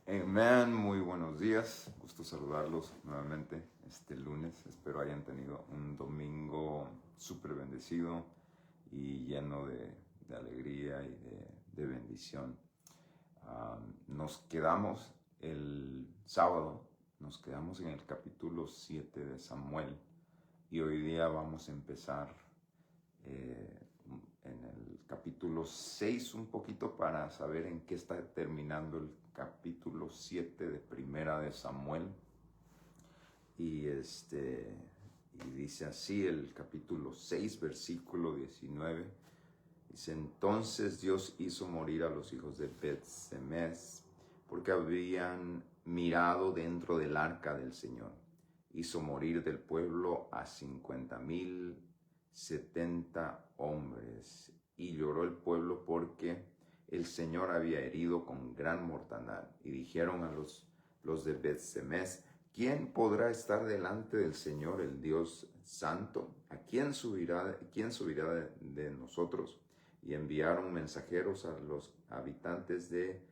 Man, muy buenos días. Gusto saludarlos nuevamente este lunes. Espero hayan tenido un domingo súper bendecido y lleno de alegría y de bendición. Nos quedamos el sábado, nos quedamos en el capítulo 7 de Samuel y hoy día vamos a empezar en el capítulo 6 un poquito para saber en qué está terminando el capítulo 7 de Primera de Samuel. Y dice así el capítulo 6, versículo 19. Dice: entonces Dios hizo morir a los hijos de Bet-Semes porque habían mirado dentro del arca del Señor. Hizo morir del pueblo a 50,070 hombres. Y lloró el pueblo porque el Señor había herido con gran mortandad. Y dijeron a los de Bet-Semes: ¿quién podrá estar delante del Señor, el Dios santo? ¿A quién subirá de nosotros? Y enviaron mensajeros a los habitantes de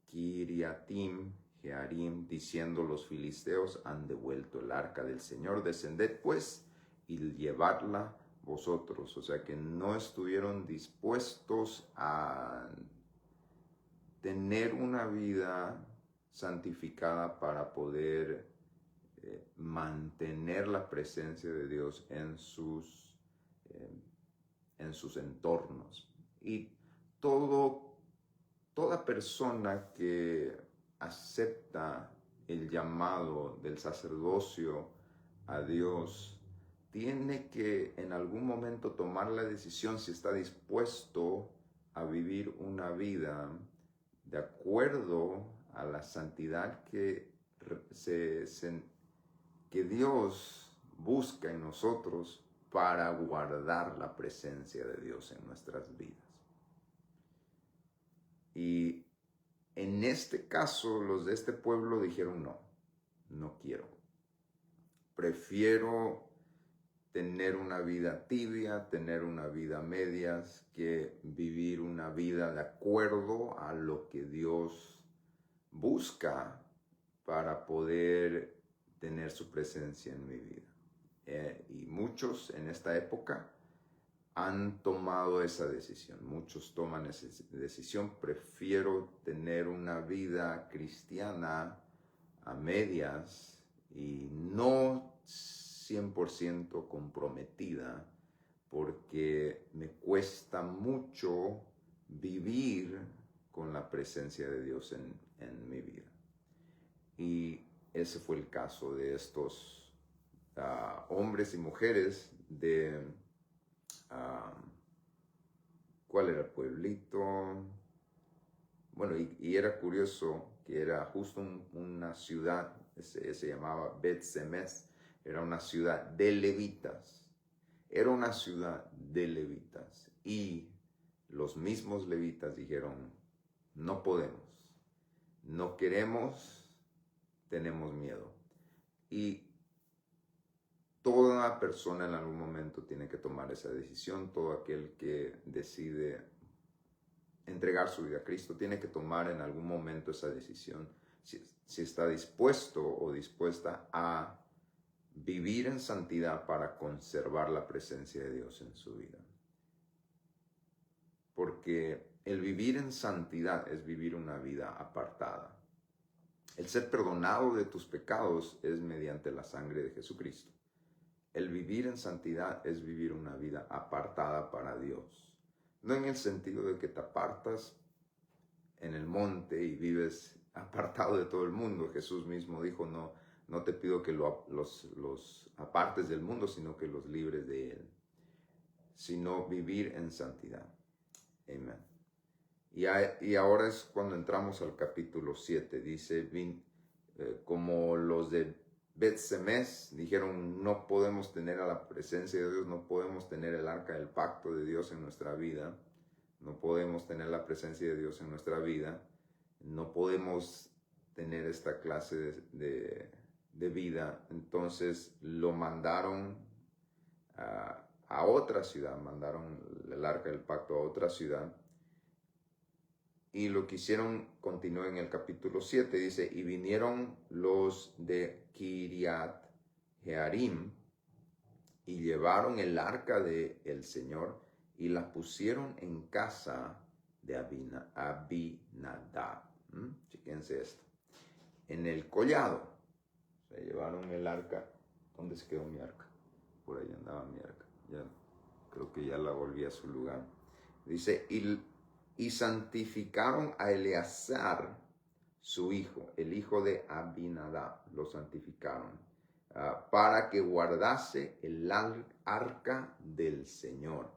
Kiriatim Jearim, diciendo: los filisteos han devuelto el arca del Señor, descended pues y llevadla vosotros. O sea que no estuvieron dispuestos a tener una vida santificada para poder mantener la presencia de Dios en sus entornos. Y toda persona que acepta el llamado del sacerdocio a Dios tiene que en algún momento tomar la decisión si está dispuesto a vivir una vida de acuerdo a la santidad que Dios busca en nosotros para guardar la presencia de Dios en nuestras vidas. Y en este caso, los de este pueblo dijeron: no quiero. Prefiero tener una vida tibia, tener una vida a medias, que vivir una vida de acuerdo a lo que Dios busca para poder tener su presencia en mi vida. Y muchos en esta época han tomado esa decisión. Muchos toman esa decisión: prefiero tener una vida cristiana a medias y no 100% comprometida, porque me cuesta mucho vivir con la presencia de Dios en mi vida. Y ese fue el caso de estos hombres y mujeres de... ¿cuál era el pueblito? Bueno, y era curioso que era justo una ciudad, se llamaba Bet-Semes, era una ciudad de levitas. Era una ciudad de levitas. Y los mismos levitas dijeron: no podemos, no queremos, tenemos miedo. Y toda persona en algún momento tiene que tomar esa decisión. Todo aquel que decide entregar su vida a Cristo tiene que tomar en algún momento esa decisión, si está dispuesto o dispuesta a vivir en santidad para conservar la presencia de Dios en su vida. Porque el vivir en santidad es vivir una vida apartada. El ser perdonado de tus pecados es mediante la sangre de Jesucristo. El vivir en santidad es vivir una vida apartada para Dios. No en el sentido de que te apartas en el monte y vives apartado de todo el mundo. Jesús mismo dijo: no te pido que los apartes del mundo, sino que los libres de él. Sino vivir en santidad. Amén. Y ahora es cuando entramos al capítulo 7. Dice: como los de Bet-Semes dijeron: no podemos tener a la presencia de Dios, no podemos tener el arca del pacto de Dios en nuestra vida, no podemos tener la presencia de Dios en nuestra vida, no podemos tener esta clase de vida. Entonces lo mandaron a otra ciudad, mandaron el arca del pacto a otra ciudad. Y lo que hicieron, continúa en el capítulo 7, dice, y vinieron los de Kiriat Jearim y llevaron el arca del Señor y la pusieron en casa de Abinadab. Fíjense esto. En el collado. Se llevaron el arca. ¿Dónde se quedó mi arca? Por ahí andaba mi arca. Ya, creo que ya la volví a su lugar. Dice, y santificaron a Eleazar, su hijo, el hijo de Abinadab, lo santificaron, para que guardase el arca del Señor.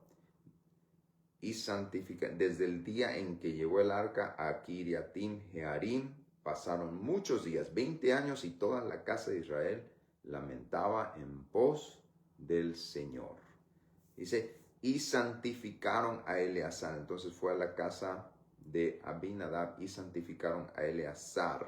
Y santificaron, desde el día en que llevó el arca a Kiriatim Jearim, pasaron muchos días, 20 años, y toda la casa de Israel lamentaba en pos del Señor. Dice, y santificaron a Eleazar. Entonces fue a la casa de Abinadab y santificaron a Eleazar,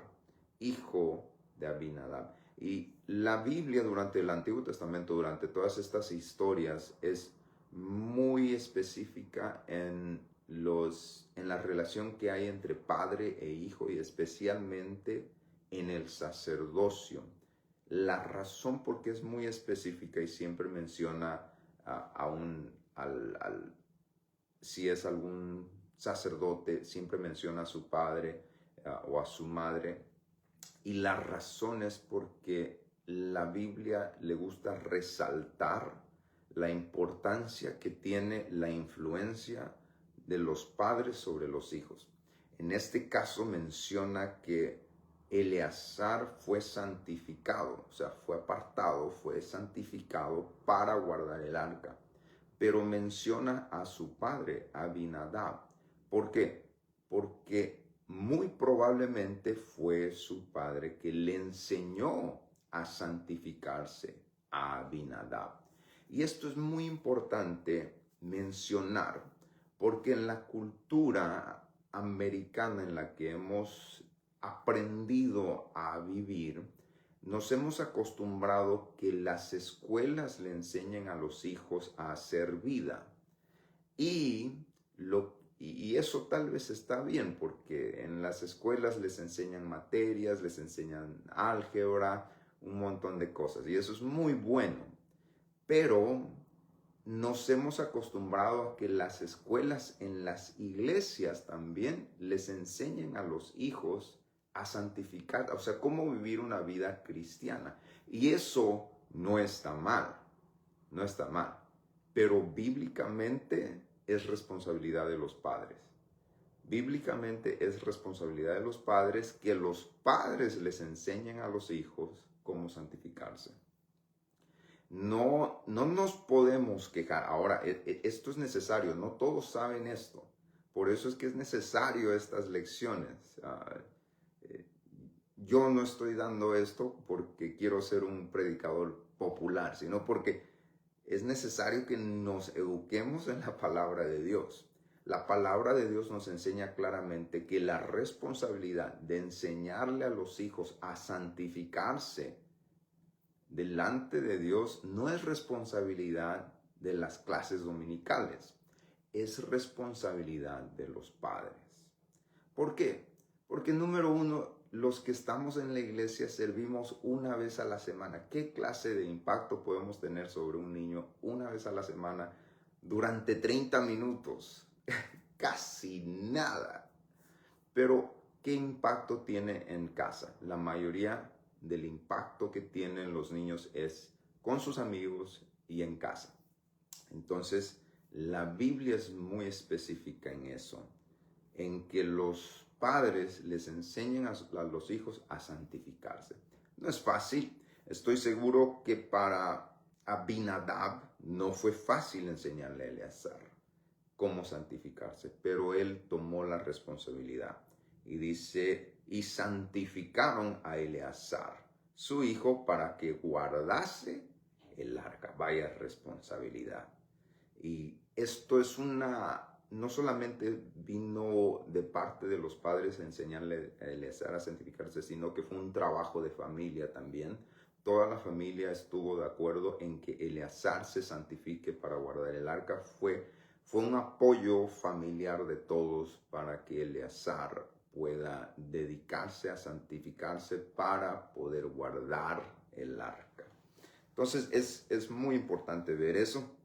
hijo de Abinadab. Y la Biblia durante el Antiguo Testamento, durante todas estas historias, es muy específica en la relación que hay entre padre e hijo y especialmente en el sacerdocio. La razón por qué es muy específica y siempre menciona si es algún sacerdote, siempre menciona a su padre o a su madre. Y la razón es porque la Biblia le gusta resaltar la importancia que tiene la influencia de los padres sobre los hijos. En este caso menciona que Eleazar fue santificado, o sea, fue apartado, fue santificado para guardar el arca. Pero menciona a su padre, Abinadab. ¿Por qué? Porque muy probablemente fue su padre que le enseñó a santificarse a Abinadab. Y esto es muy importante mencionar, porque en la cultura americana en la que hemos aprendido a vivir, nos hemos acostumbrado que las escuelas le enseñen a los hijos a hacer vida. Y eso tal vez está bien, porque en las escuelas les enseñan materias, les enseñan álgebra, un montón de cosas. Y eso es muy bueno. Pero nos hemos acostumbrado a que las escuelas en las iglesias también les enseñen a los hijos a santificar, o sea, cómo vivir una vida cristiana. Y eso no está mal, no está mal. Pero bíblicamente es responsabilidad de los padres. Bíblicamente es responsabilidad de los padres que los padres les enseñen a los hijos cómo santificarse. No nos podemos quejar. Ahora, esto es necesario. No todos saben esto. Por eso es que es necesario estas lecciones. Yo no estoy dando esto porque quiero ser un predicador popular, sino porque es necesario que nos eduquemos en la palabra de Dios. La palabra de Dios nos enseña claramente que la responsabilidad de enseñarle a los hijos a santificarse delante de Dios no es responsabilidad de las clases dominicales, es responsabilidad de los padres. ¿Por qué? Porque número uno, los que estamos en la iglesia servimos una vez a la semana. ¿Qué clase de impacto podemos tener sobre un niño una vez a la semana durante 30 minutos? Casi nada. Pero, ¿qué impacto tiene en casa? La mayoría del impacto que tienen los niños es con sus amigos y en casa. Entonces, la Biblia es muy específica en eso, en que los padres les enseñan a los hijos a santificarse. No es fácil. Estoy seguro que para Abinadab no fue fácil enseñarle a Eleazar cómo santificarse, pero él tomó la responsabilidad. Y dice, y santificaron a Eleazar, su hijo, para que guardase el arca. Vaya responsabilidad. Y esto es no solamente vino de parte de los padres a enseñarle a Eleazar a santificarse, sino que fue un trabajo de familia también. Toda la familia estuvo de acuerdo en que Eleazar se santifique para guardar el arca. fue un apoyo familiar de todos para que Eleazar pueda dedicarse a santificarse para poder guardar el arca. Entonces es muy importante ver eso.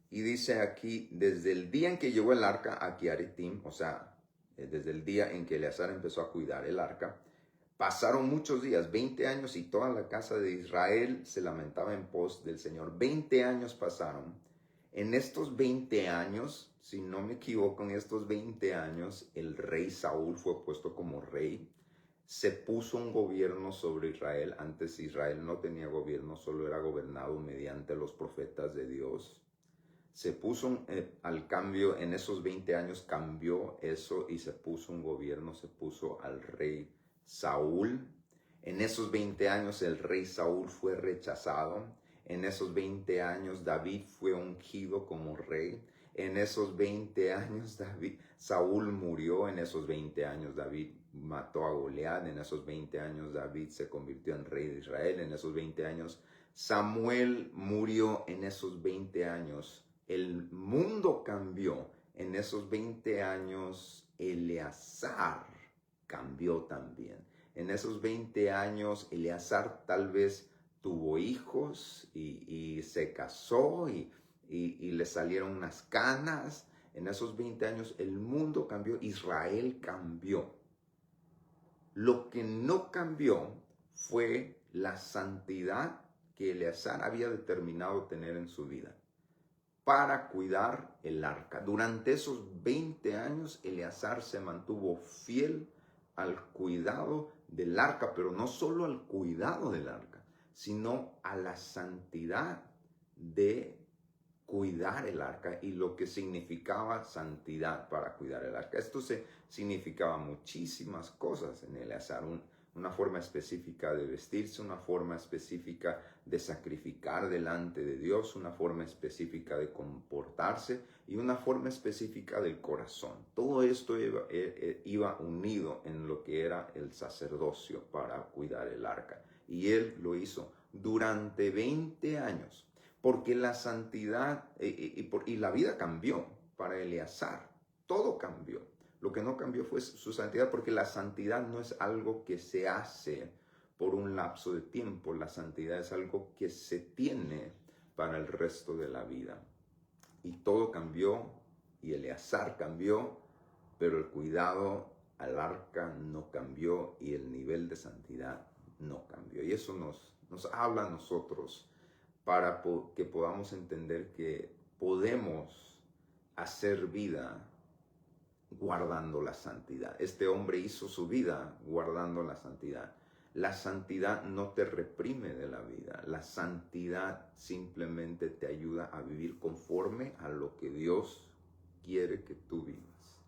Y dice aquí, desde el día en que llegó el arca a Kiaritim, o sea, desde el día en que Eleazar empezó a cuidar el arca, pasaron muchos días, 20 años, y toda la casa de Israel se lamentaba en pos del Señor. 20 años pasaron. En estos 20 años, si no me equivoco, en estos 20 años, el rey Saúl fue puesto como rey. Se puso un gobierno sobre Israel. Antes Israel no tenía gobierno, solo era gobernado mediante los profetas de Dios. Se puso al cambio, en esos 20 años cambió eso y se puso un gobierno, se puso al rey Saúl. En esos 20 años el rey Saúl fue rechazado. En esos 20 años David fue ungido como rey. En esos 20 años Saúl murió. En esos 20 años David mató a Goliat. En esos 20 años David se convirtió en rey de Israel. En esos 20 años Samuel murió. En esos 20 años el mundo cambió. En esos 20 años Eleazar cambió también. En esos 20 años Eleazar tal vez tuvo hijos y se casó y le salieron unas canas. En esos 20 años el mundo cambió, Israel cambió. Lo que no cambió fue la santidad que Eleazar había determinado tener en su vida para cuidar el arca. Durante esos 20 años, Eleazar se mantuvo fiel al cuidado del arca, pero no solo al cuidado del arca, sino a la santidad de cuidar el arca y lo que significaba santidad para cuidar el arca. Esto significaba muchísimas cosas en Eleazar. Una forma específica de vestirse, una forma específica de sacrificar delante de Dios, una forma específica de comportarse y una forma específica del corazón. Todo esto iba unido en lo que era el sacerdocio para cuidar el arca. Y él lo hizo durante 20 años, porque la santidad y la vida cambió para Eleazar. Todo cambió. Lo que no cambió fue su santidad, porque la santidad no es algo que se hace por un lapso de tiempo. La santidad es algo que se tiene para el resto de la vida. Y todo cambió, y Eleazar cambió, pero el cuidado al arca no cambió y el nivel de santidad no cambió. Y eso nos habla a nosotros para que podamos entender que podemos hacer vida guardando la santidad. Este hombre hizo su vida guardando la santidad. La santidad no te reprime de la vida. La santidad simplemente te ayuda a vivir conforme a lo que Dios quiere que tú vivas.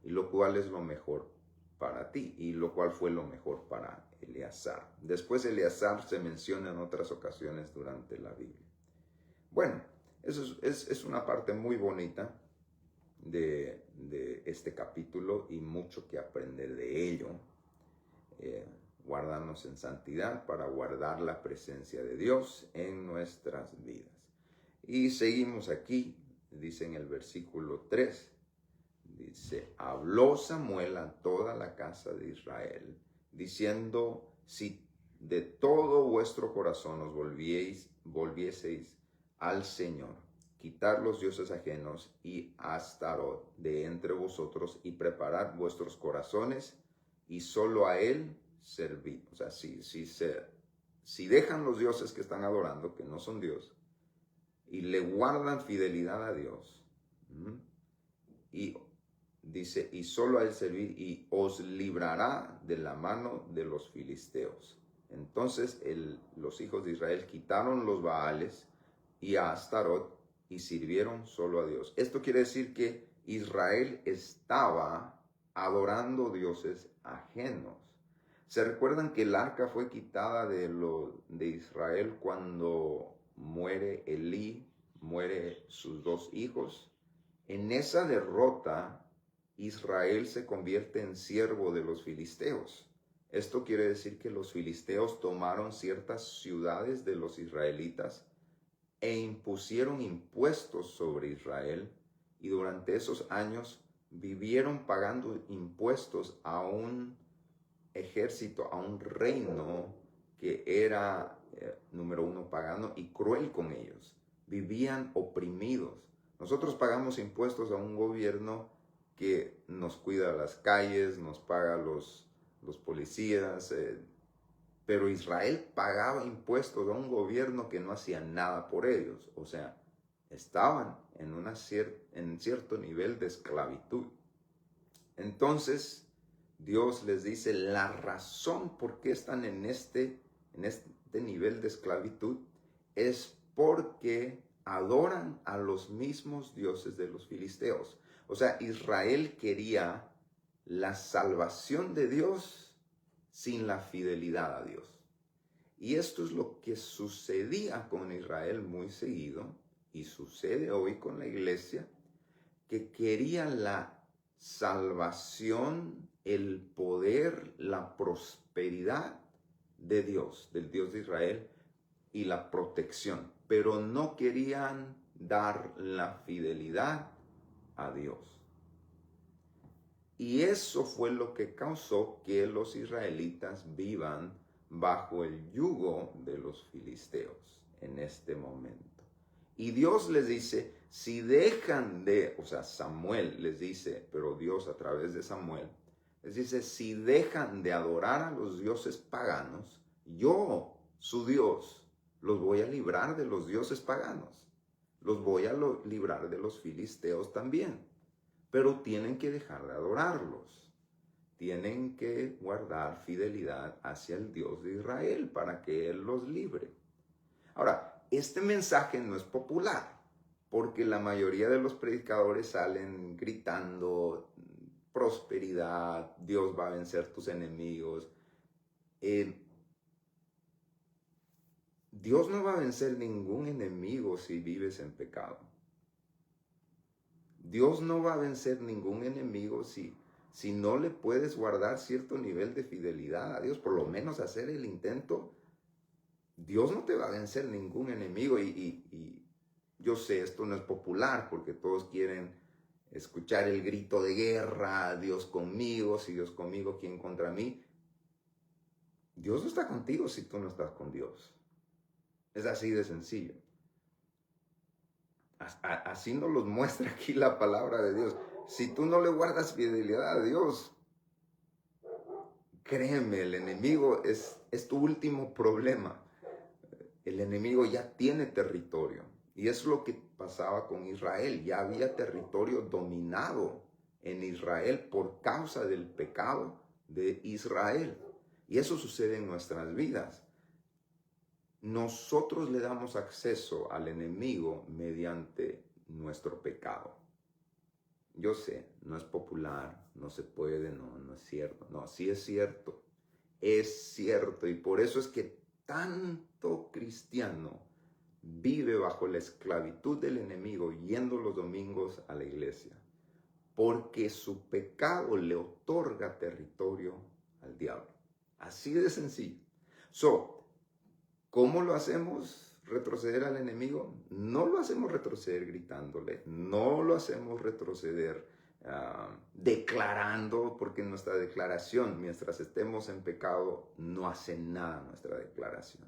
Y lo cual es lo mejor para ti y lo cual fue lo mejor para Eleazar. Después Eleazar se menciona en otras ocasiones durante la Biblia. Bueno, eso es una parte muy bonita de este capítulo y mucho que aprender de ello. Guardarnos en santidad para guardar la presencia de Dios en nuestras vidas. Y seguimos aquí, dice en el versículo 3, dice, habló Samuel a toda la casa de Israel, diciendo, si de todo vuestro corazón os volvieseis al Señor, quitar los dioses ajenos y Astarot de entre vosotros y preparad vuestros corazones y solo a Él servid. O sea, si dejan los dioses que están adorando, que no son Dios, y le guardan fidelidad a Dios, y dice, y solo a Él servid, y os librará de la mano de los filisteos. Entonces los hijos de Israel quitaron los Baales y a Astarot y sirvieron solo a Dios. Esto quiere decir que Israel estaba adorando dioses ajenos. ¿Se recuerdan que el arca fue quitada de Israel cuando muere Elí, muere sus dos hijos? En esa derrota, Israel se convierte en siervo de los filisteos. Esto quiere decir que los filisteos tomaron ciertas ciudades de los israelitas e impusieron impuestos sobre Israel y durante esos años vivieron pagando impuestos a un ejército, a un reino que era, número uno, pagano y cruel con ellos. Vivían oprimidos. Nosotros pagamos impuestos a un gobierno que nos cuida las calles, nos paga los policías, pero Israel pagaba impuestos a un gobierno que no hacía nada por ellos. O sea, estaban en cierto nivel de esclavitud. Entonces, Dios les dice la razón por qué están en este nivel de esclavitud es porque adoran a los mismos dioses de los filisteos. O sea, Israel quería la salvación de Dios sin la fidelidad a Dios. Y esto es lo que sucedía con Israel muy seguido y sucede hoy con la iglesia, que quería la salvación, el poder, la prosperidad de Dios, del Dios de Israel, y la protección, pero no querían dar la fidelidad a Dios. Y eso fue lo que causó que los israelitas vivan bajo el yugo de los filisteos en este momento. Y Dios les dice, si dejan de, o sea, Samuel les dice, pero Dios a través de Samuel, les dice, si dejan de adorar a los dioses paganos, yo, su Dios, los voy a librar de los dioses paganos. Los voy a librar de los filisteos también. Pero tienen que dejar de adorarlos. Tienen que guardar fidelidad hacia el Dios de Israel para que Él los libre. Ahora, este mensaje no es popular, porque la mayoría de los predicadores salen gritando prosperidad, Dios va a vencer tus enemigos. Dios no va a vencer ningún enemigo si vives en pecado. Dios no va a vencer ningún enemigo si no le puedes guardar cierto nivel de fidelidad a Dios, por lo menos hacer el intento. Dios no te va a vencer ningún enemigo y yo sé, esto no es popular porque todos quieren escuchar el grito de guerra, Dios conmigo, si Dios conmigo, ¿quién contra mí? Dios no está contigo si tú no estás con Dios. Es así de sencillo. Así nos los muestra aquí la palabra de Dios. Si tú no le guardas fidelidad a Dios, créeme, el enemigo es tu último problema. El enemigo ya tiene territorio. Y es lo que pasaba con Israel. Ya había territorio dominado en Israel por causa del pecado de Israel. Y eso sucede en nuestras vidas. Nosotros le damos acceso al enemigo mediante nuestro pecado. Yo sé, no es popular, no se puede, no es cierto. No, sí es cierto. Es cierto. Y por eso es que tanto cristiano vive bajo la esclavitud del enemigo yendo los domingos a la iglesia. Porque su pecado le otorga territorio al diablo. Así de sencillo. ¿Cómo lo hacemos retroceder al enemigo? No lo hacemos retroceder gritándole, no lo hacemos retroceder declarando, porque nuestra declaración, mientras estemos en pecado, no hace nada nuestra declaración.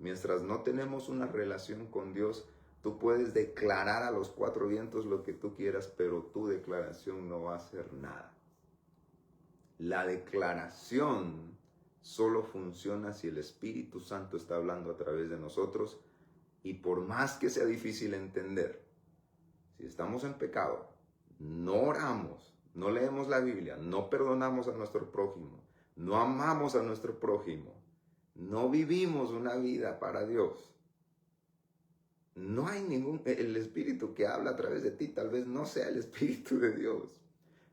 Mientras no tenemos una relación con Dios, tú puedes declarar a los cuatro vientos lo que tú quieras, pero tu declaración no va a hacer nada. La declaración solo funciona si el Espíritu Santo está hablando a través de nosotros, y por más que sea difícil entender, si estamos en pecado, no oramos, no leemos la Biblia, no perdonamos a nuestro prójimo, no amamos a nuestro prójimo, no vivimos una vida para Dios, no hay el Espíritu que habla a través de ti tal vez no sea el Espíritu de Dios.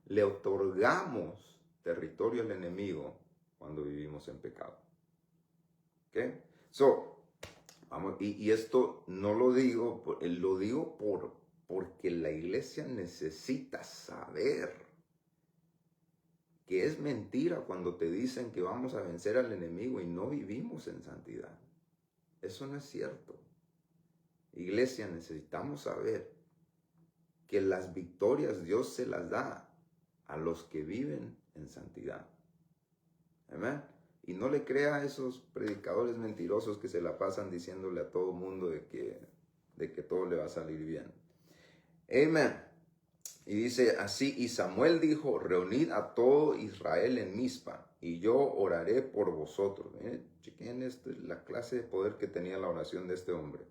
Le otorgamos territorio al enemigo cuando vivimos en pecado. ¿Ok? Vamos, y esto no lo digo, lo digo porque la iglesia necesita saber que es mentira cuando te dicen que vamos a vencer al enemigo y no vivimos en santidad. Eso no es cierto. Iglesia, necesitamos saber que las victorias Dios se las da a los que viven en santidad. Amén. Y no le crea a esos predicadores mentirosos que se la pasan diciéndole a todo mundo de que todo le va a salir bien. Amén. Y dice así, y Samuel dijo, reunid a todo Israel en Mizpa, y yo oraré por vosotros. Chequen la clase de poder que tenía la oración de este hombre.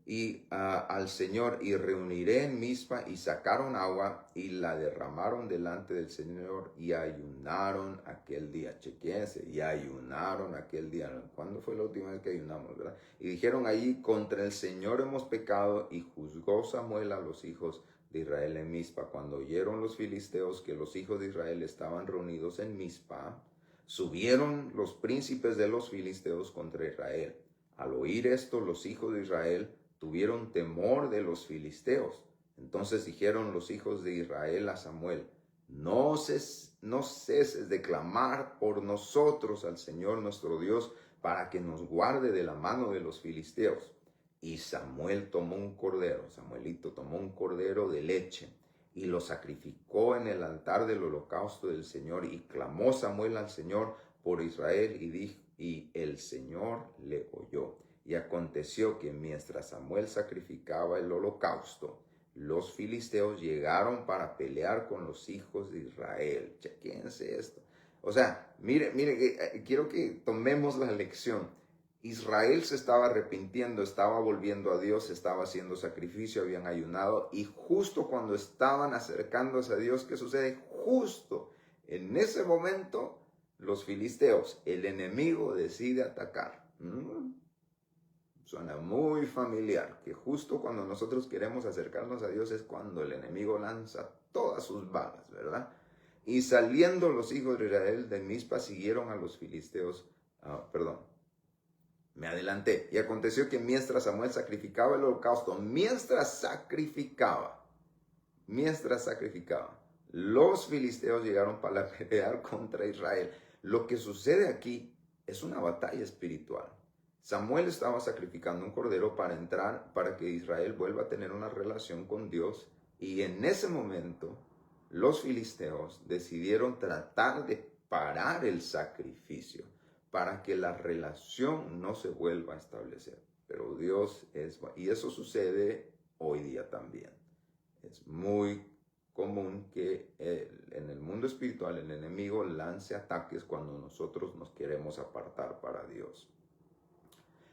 Y al Señor, y reuniré en Mizpa, y sacaron agua, y la derramaron delante del Señor, y ayunaron aquel día. Chequense, y ayunaron aquel día. ¿Cuándo fue la última vez que ayunamos, verdad? Y dijeron allí, contra el Señor hemos pecado, y juzgó Samuel a los hijos de Israel en Mizpa. Cuando oyeron los filisteos que los hijos de Israel estaban reunidos en Mizpa, subieron los príncipes de los filisteos contra Israel. Al oír esto, los hijos de Israel tuvieron temor de los filisteos. Entonces dijeron los hijos de Israel a Samuel, no ceses de clamar por nosotros al Señor nuestro Dios para que nos guarde de la mano de los filisteos. Y Samuel tomó un cordero, Samuelito tomó un cordero de leche y lo sacrificó en el altar del holocausto del Señor. Y clamó Samuel al Señor por Israel y dijo, y el Señor le oyó. Y aconteció que mientras Samuel sacrificaba el holocausto, los filisteos llegaron para pelear con los hijos de Israel. Chequense esto. O sea, mire, quiero que tomemos la lección. Israel se estaba arrepintiendo, estaba volviendo a Dios, estaba haciendo sacrificio, habían ayunado. Y justo cuando estaban acercándose a Dios, ¿qué sucede? Justo en ese momento, los filisteos, el enemigo, decide atacar. Suena muy familiar, que justo cuando nosotros queremos acercarnos a Dios es cuando el enemigo lanza todas sus balas, ¿verdad? Y saliendo los hijos de Israel de Mizpa siguieron a los filisteos, me adelanté. Y aconteció que mientras Samuel sacrificaba el holocausto, mientras sacrificaba, los filisteos llegaron para pelear contra Israel. Lo que sucede aquí es una batalla espiritual. Samuel estaba sacrificando un cordero para que Israel vuelva a tener una relación con Dios. Y en ese momento, los filisteos decidieron tratar de parar el sacrificio para que la relación no se vuelva a establecer. Pero Dios y eso sucede hoy día también. Es muy común que en el mundo espiritual el enemigo lance ataques cuando nosotros nos queremos apartar para Dios.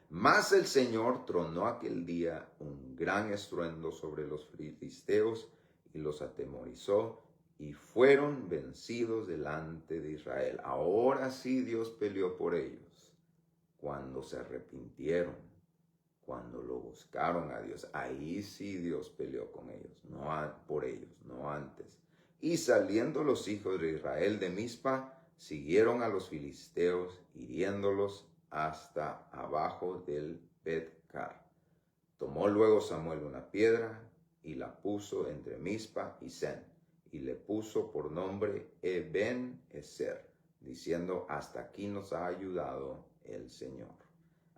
Mas el Señor tronó aquel día un gran estruendo sobre los filisteos y los atemorizó y fueron vencidos delante de Israel. Ahora sí Dios peleó por ellos. Cuando se arrepintieron, cuando lo buscaron a Dios, ahí sí Dios peleó con ellos, por ellos, no antes. Y saliendo los hijos de Israel de Mizpa, siguieron a los filisteos, hiriéndolos hasta abajo del Bet-car. Tomó luego Samuel una piedra y la puso entre Mizpa y Sen, y le puso por nombre Eben-Ezer, diciendo, hasta aquí nos ha ayudado el Señor.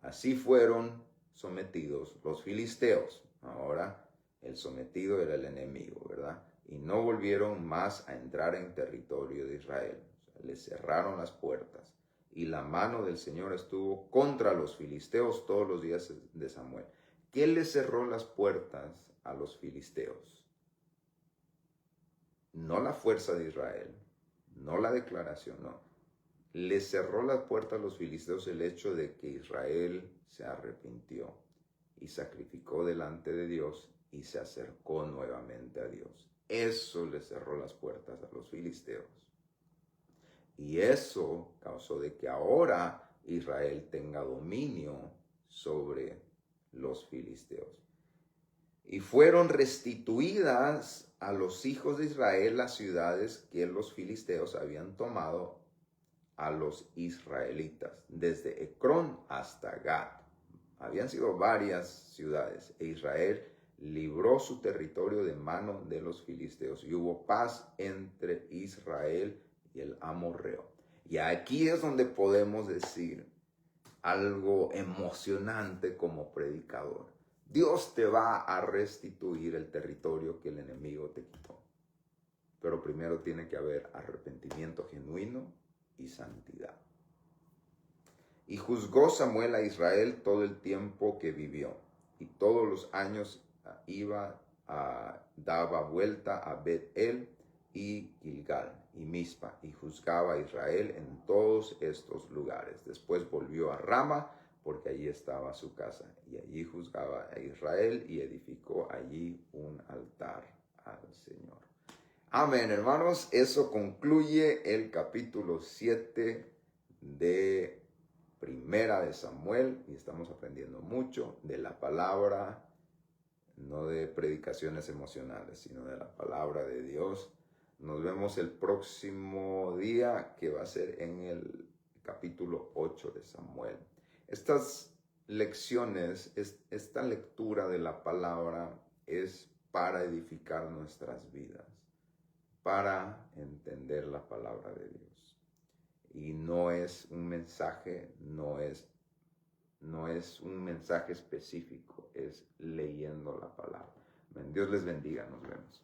Así fueron sometidos los filisteos. Ahora el sometido era el enemigo, ¿verdad? Y no volvieron más a entrar en territorio de Israel. O sea, les cerraron las puertas. Y la mano del Señor estuvo contra los filisteos todos los días de Samuel. ¿Qué le cerró las puertas a los filisteos? No la fuerza de Israel, no la declaración, no. Le cerró las puertas a los filisteos el hecho de que Israel se arrepintió y sacrificó delante de Dios y se acercó nuevamente a Dios. Eso le cerró las puertas a los filisteos. Y eso causó de que ahora Israel tenga dominio sobre los filisteos. Y fueron restituidas a los hijos de Israel las ciudades que los filisteos habían tomado a los israelitas, desde Ecrón hasta Gat. Habían sido varias ciudades, e Israel libró su territorio de mano de los filisteos, y hubo paz entre Israel y el amorreo. Y aquí es donde podemos decir algo emocionante como predicador. Dios te va a restituir el territorio que el enemigo te quitó. Pero primero tiene que haber arrepentimiento genuino y santidad. Y juzgó Samuel a Israel todo el tiempo que vivió, y todos los años daba vuelta a Bet-El y Gilgal y Mizpa, y juzgaba a Israel en todos estos lugares. Después volvió a Rama, porque allí estaba su casa, y allí juzgaba a Israel y edificó allí un altar al Señor. Amén, hermanos. Eso concluye el capítulo 7 de Primera de Samuel, y estamos aprendiendo mucho de la palabra, no de predicaciones emocionales, sino de la palabra de Dios. Nos vemos el próximo día, que va a ser en el capítulo 8 de Samuel. Estas lecciones, esta lectura de la palabra es para edificar nuestras vidas, para entender la palabra de Dios. Y no es un mensaje, no es un mensaje específico, es leyendo la palabra. Dios les bendiga, nos vemos.